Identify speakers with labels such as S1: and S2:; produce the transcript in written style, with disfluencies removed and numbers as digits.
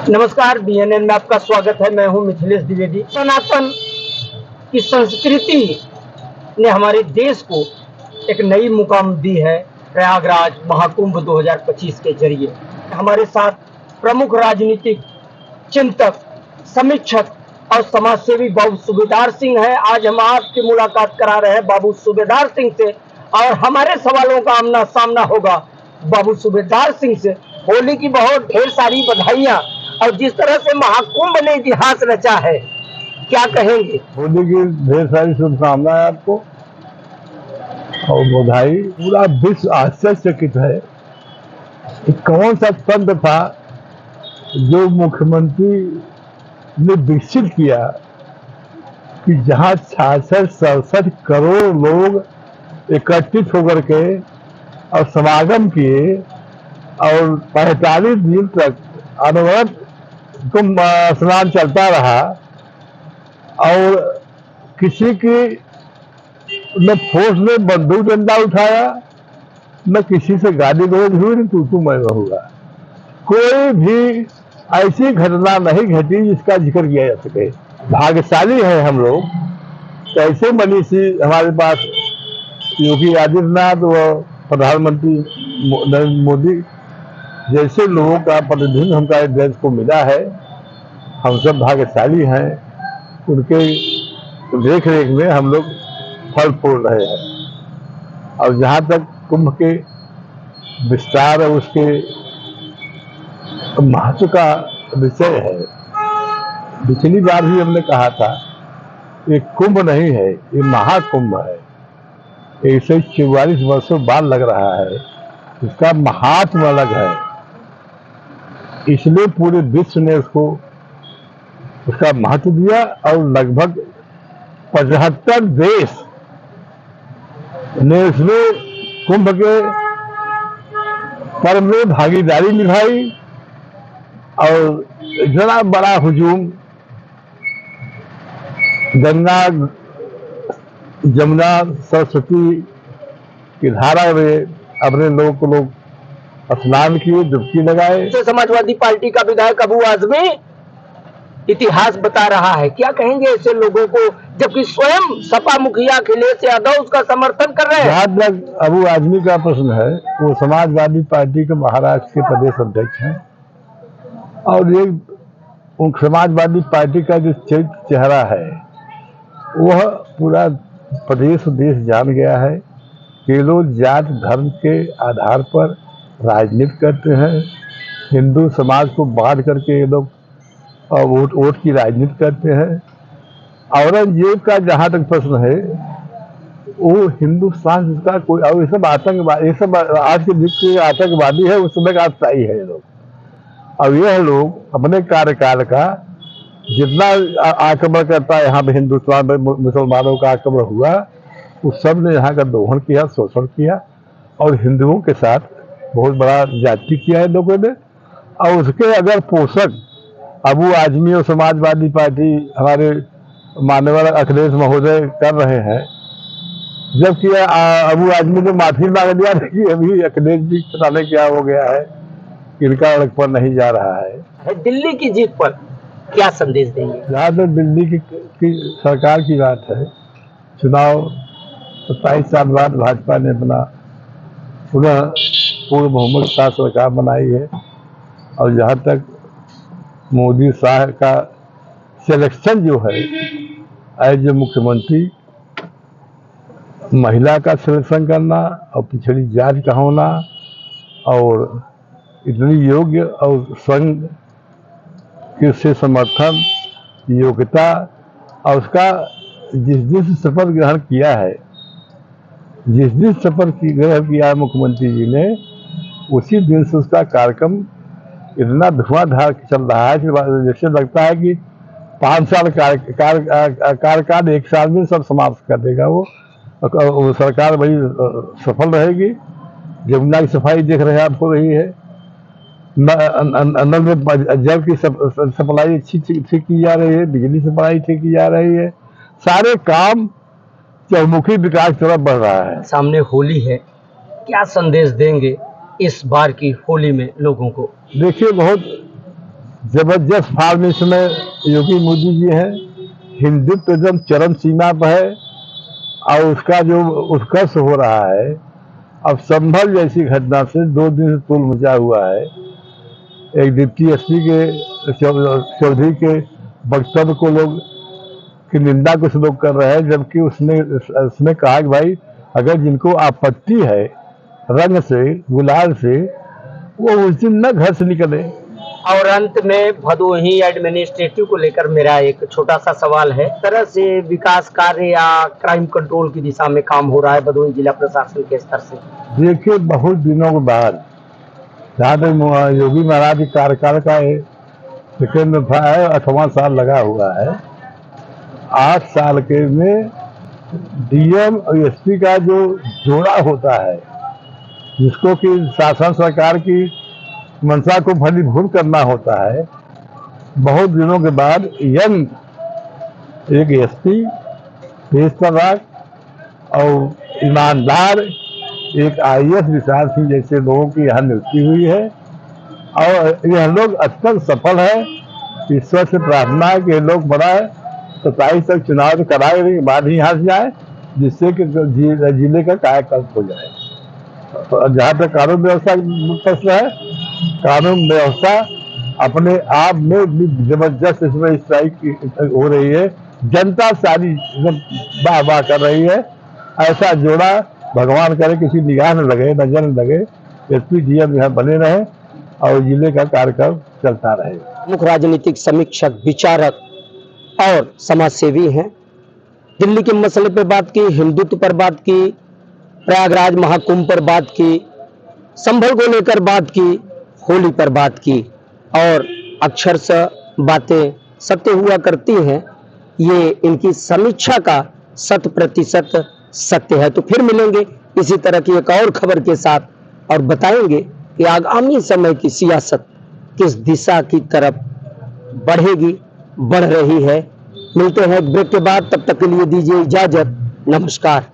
S1: नमस्कार, बीएनएन में आपका स्वागत है। मैं हूं मिथिलेश द्विवेदी। सनातन की संस्कृति ने हमारे देश को एक नई मुकाम दी है प्रयागराज महाकुंभ 2025 के जरिए। हमारे साथ प्रमुख राजनीतिक चिंतक, समीक्षक और समाजसेवी बाबू सूबेदार सिंह हैं। आज हम आपकी मुलाकात करा रहे हैं बाबू सूबेदार सिंह से और हमारे सवालों का आमना सामना होगा बाबू सूबेदार सिंह से। होली की बहुत ढेर सारी बधाइयां और जिस तरह से महाकुंभ ने इतिहास रचा है, क्या कहेंगे?
S2: होली की ढेर सारी शुभकामनाएं आपको और बधाई। पूरा विश्व आश्चर्यचकित है कि कौन सा तंत्र था जो मुख्यमंत्री ने विकसित किया कि जहां 66-67 करोड़ लोग एकत्रित होकर के और समागम किए और 45 दिन तक अनवरत कुंभ स्नान चलता रहा और किसी की न फोर्स ने बंदूक डंडा उठाया, न किसी से गाली गलौज हुई, न तू मैं हुआ। कोई भी ऐसी घटना नहीं घटी जिसका जिक्र किया जा सके। भाग्यशाली है हम लोग। कैसे मनीषी हमारे पास योगी आदित्यनाथ व प्रधानमंत्री नरेंद्र मोदी जैसे लोगों का प्रतिनिधित्व हमारे देश को मिला है। हम सब भाग्यशाली हैं। उनके देख रेख में हम लोग फल फूल रहे हैं। और जहाँ तक कुंभ के विस्तार और उसके महत्व का विषय है, पिछली बार भी हमने कहा था ये कुंभ नहीं है, ये महाकुंभ है। 144 वर्षों बाद लग रहा है। इसका महात्म अलग है, इसलिए पूरे विश्व ने उसका महत्व दिया और लगभग 75 देश ने इसमें कुंभ के पर्व में भागीदारी निभाई और इतना बड़ा हुजूम गंगा जमुना सरस्वती की धारा में अपने लोग स्नान किए, डुबकी लगाए।
S1: समाजवादी पार्टी का विधायक अबू आजमी इतिहास बता रहा है, क्या कहेंगे ऐसे लोगों को, जबकि स्वयं सपा मुखिया अखिलेश यादव उसका समर्थन कर रहे हैं?
S2: जहां तक अबू आजमी का प्रश्न है, वो समाजवादी पार्टी के महाराष्ट्र के प्रदेश अध्यक्ष हैं और ये उन समाजवादी पार्टी का जो चेहरा है वह पूरा प्रदेश देश जान गया है कि लोग जात धर्म के आधार पर राजनीति करते हैं। हिंदू समाज को बांट करके ये लोग वोट की राजनीति करते हैं। औरंगजेब का जहां तक प्रश्न है, वो हिंदुस्तान का कोई और ये सब आतंकवादी, ये सब आज के युग के आतंकवादी है, उस समय का स्थायी है ये लोग। अब यह लोग अपने कार्यकाल का जितना आक्रमण करता है, यहाँ पे हिंदुस्तान में मुसलमानों का आक्रमण हुआ, उस सब ने यहाँ का दोहन किया, शोषण किया और हिंदुओं के साथ बहुत बड़ा जाति किया है लोगों ने। और उसके अगर पोषक अबू आजमी और समाजवादी पार्टी हमारे माननीय अखिलेश महोदय कर रहे हैं, जबकि अबू आजमी ने माफी मांग लिया था कि अभी अखिलेश जी पता नहीं क्या हो गया है, इनका अड़क पर नहीं जा रहा है।
S1: दिल्ली की जीत पर क्या संदेश देंगे?
S2: जहाँ तक दिल्ली की सरकार की बात है, चुनाव 27 साल बाद भाजपा ने अपना पुनः पूर्ण बहुमत के साथ सरकार बनाई है और जहाँ तक मोदी शाह का सिलेक्शन जो है एज ए मुख्यमंत्री, महिला का सिलेक्शन करना और पिछड़ी जाति का होना और इतनी योग्य और संघ से समर्थन, योग्यता और उसका जिस दिन शपथ ग्रहण किया है, जिस दिन शपथ ग्रहण किया है मुख्यमंत्री जी ने, उसी दिन से उसका कार्यक्रम इतना धुआंधार चल रहा है कि जैसे लगता है कि 5 साल कार्यकाल 1 साल में सब समाप्त कर देगा वो सरकार बड़ी सफल रहेगी। जमुना की सफाई देख रहे हैं आप, हो रही है। नल में जल की सप्लाई ठीक की जा रही है, बिजली सप्लाई ठीक की जा रही है, सारे काम चहुमुखी विकास की तरफ बढ़ रहा है।
S1: सामने होली है, क्या संदेश देंगे इस बार की होली में लोगों को?
S2: देखिए, बहुत जबरदस्त फॉर्म इसमें योगी मोदी जी हैं। हिंदुत्व एकदम चरम सीमा पर है और उसका जो उत्कर्ष हो रहा है। अब संभल जैसी घटना से 2 दिन से तुल मचा हुआ है। एक डिप्टी एसपी के चौधरी के वक्तव्य को लोग की निंदा कुछ लोग कर रहे हैं, जबकि उसने कहा कि भाई अगर जिनको आपत्ति है रंग से गुलाल से, वो उस दिन न घर से निकले।
S1: और अंत में भदोही एडमिनिस्ट्रेटिव को लेकर मेरा एक छोटा सा सवाल है, तरह से विकास कार्य या क्राइम कंट्रोल की दिशा में काम हो रहा है भदोही जिला प्रशासन के स्तर से?
S2: देखिए, बहुत दिनों के बाद जहाँ तक योगी महाराज के कार्यकाल का सेकेंड 8वां साल लगा हुआ है, 8 साल के में डीएम और एसपी का जो जोड़ा होता है, जिसको कि शासन सरकार की मंशा को फलीभूत करना होता है, बहुत दिनों के बाद यंग एक एसपी पेशतराक और ईमानदार एक आईएएस विशाल सिंह जैसे लोगों की यहाँ नियुक्ति हुई है। और यह लोग अत्यंत सफल है। ईश्वर से प्रार्थना है कि ये लोग बड़ा 27 तक चुनाव कराए के बाद ही यहाँ से जाए, जिससे कि जिले का कायाकल्प हो जाए। तो जहाँ तक कानून व्यवस्था प्रश्न है, कानून व्यवस्था अपने आप में जबरदस्त इसमें स्ट्राइक हो रही है। जनता सारी वाह वाह कर रही है। ऐसा जोड़ा भगवान करे किसी निगाह न लगे, नजर न लगे। एसपी डीएम यहाँ बने रहे और जिले का कार्यक्रम चलता रहे।
S1: मुख्य राजनीतिक समीक्षक, विचारक और समाजसेवी हैं। दिल्ली के मसले पर बात की, हिंदुत्व पर बात की, प्रयागराज महाकुंभ पर बात की, संभल को लेकर बात की, होली पर बात की और अक्षरशः बातें सत्य हुआ करती हैं। ये इनकी समीक्षा का 100% सत्य है। तो फिर मिलेंगे इसी तरह की एक और खबर के साथ और बताएंगे कि आगामी समय की सियासत किस दिशा की तरफ बढ़ेगी, बढ़ रही है। मिलते हैं ब्रेक के बाद, तब तक के लिए दीजिए इजाजत। नमस्कार।